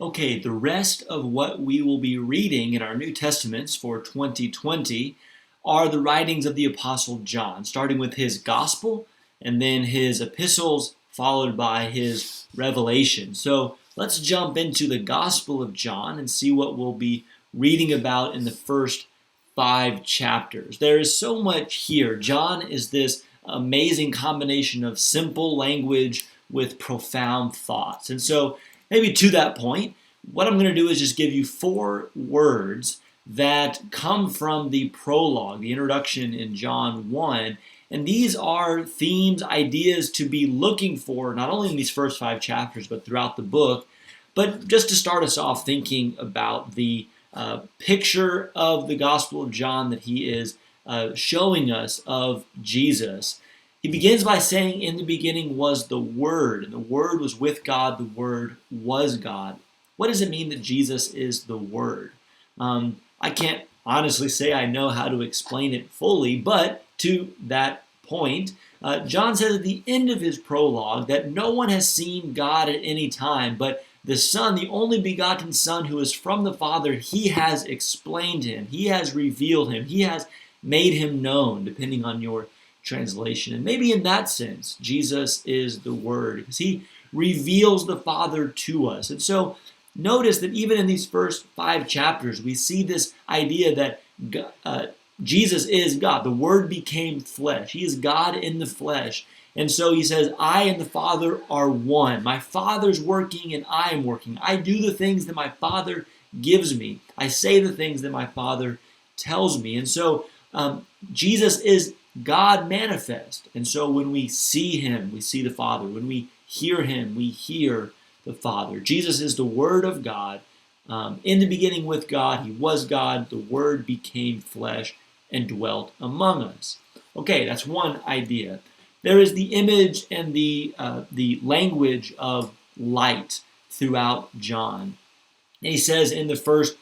Okay, the rest of what we will be reading in our New Testaments for 2020 are the writings of the Apostle John, starting with his gospel and then his epistles, followed by his revelation. So let's jump into the Gospel of John and see what we'll be reading about in the first 5 chapters. There is so much here. John is this amazing combination of simple language with profound thoughts. And so maybe to that point, what I'm going to do is just give you 4 words that come from the prologue, the introduction in John 1. And these are themes, ideas to be looking for, not only in these first 5 chapters, but throughout the book. But just to start us off thinking about the picture of the Gospel of John that he is showing us of Jesus. He begins by saying, in the beginning was the Word, and the Word was with God, the Word was God. What does it mean that Jesus is the Word? I can't honestly say I know how to explain it fully, but to that point, John says at the end of his prologue that no one has seen God at any time, but the Son, the only begotten Son who is from the Father, he has explained him, he has revealed him, he has made him known, depending on your translation. And maybe in that sense, Jesus is the Word, because he reveals the Father to us. And so notice that even in these first 5 chapters, we see this idea that Jesus is God. The Word became flesh. He is God in the flesh. And so he says, I and the Father are one. My Father's working and I am working. I do the things that my Father gives me. I say the things that my Father tells me. And so Jesus is God manifest. And so when we see him, we see the Father. When we hear him, we hear the Father. Jesus is the Word of God. In the beginning with God, he was God. The Word became flesh and dwelt among us. Okay, that's one idea. There is the image and the language of light throughout John. And he says in the first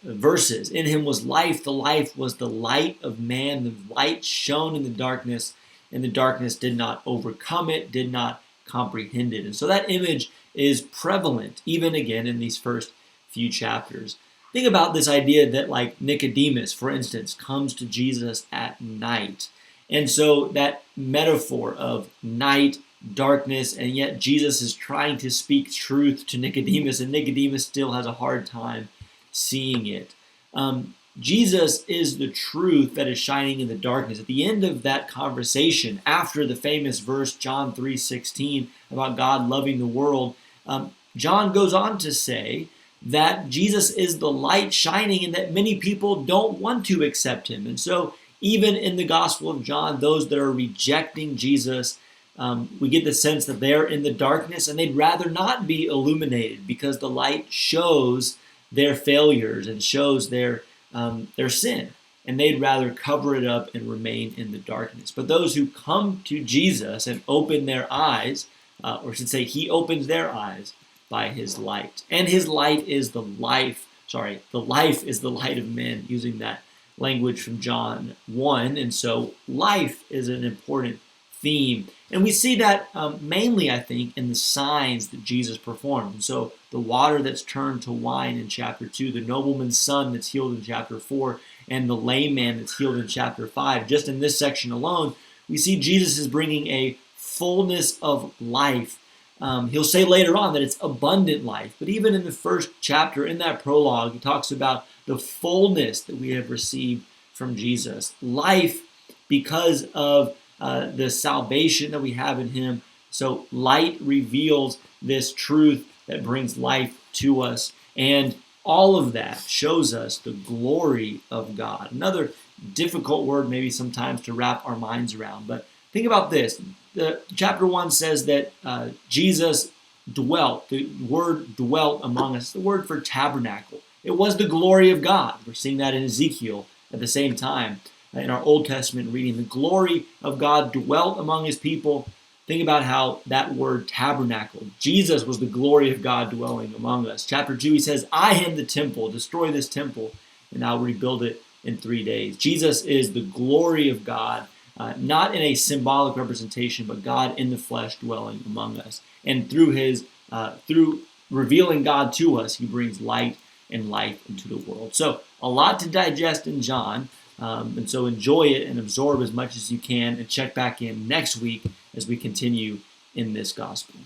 verses, in him was life, the life was the light of man, the light shone in the darkness, and the darkness did not overcome it, did not comprehend it. And so that image is prevalent even again in these first few chapters. Think about this idea that, like, Nicodemus, for instance, comes to Jesus at night. And so that metaphor of night, darkness, and yet Jesus is trying to speak truth to Nicodemus, and Nicodemus still has a hard time seeing it. Jesus is the truth that is shining in the darkness. At the end of that conversation, after the famous verse, John 3:16, about God loving the world, John goes on to say that Jesus is the light shining and that many people don't want to accept him. And so even in the Gospel of John, those that are rejecting Jesus, we get the sense that they're in the darkness and they'd rather not be illuminated because the light shows their failures and shows their sin. And they'd rather cover it up and remain in the darkness. But those who come to Jesus and open their eyes, or I should say, he opens their eyes by his light. And his light is the life. The life is the light of men, using that language from John 1. And so life is an important theme. And we see that mainly, I think, in the signs that Jesus performed. And so the water that's turned to wine in chapter 2, the nobleman's son that's healed in chapter 4, and the lame man that's healed in chapter 5. Just in this section alone, we see Jesus is bringing a fullness of life. He'll say later on that it's abundant life. But even in the first chapter, in that prologue, he talks about the fullness that we have received from Jesus. Life because of the salvation that we have in him. So light reveals this truth that brings life to us. And all of that shows us the glory of God. Another difficult word maybe sometimes to wrap our minds around. But think about this. Chapter 1 says that Jesus dwelt. The word dwelt among us. The word for tabernacle. It was the glory of God. We're seeing that in Ezekiel at the same time. In our Old Testament reading, the glory of God dwelt among his people. Think about how that word tabernacle, Jesus was the glory of God dwelling among us. Chapter 2, he says, I am the temple, destroy this temple, and I'll rebuild it in 3 days. Jesus is the glory of God, not in a symbolic representation, but God in the flesh dwelling among us. And through revealing God to us, he brings light and life into the world. So a lot to digest in John. And so enjoy it and absorb as much as you can, and check back in next week as we continue in this gospel.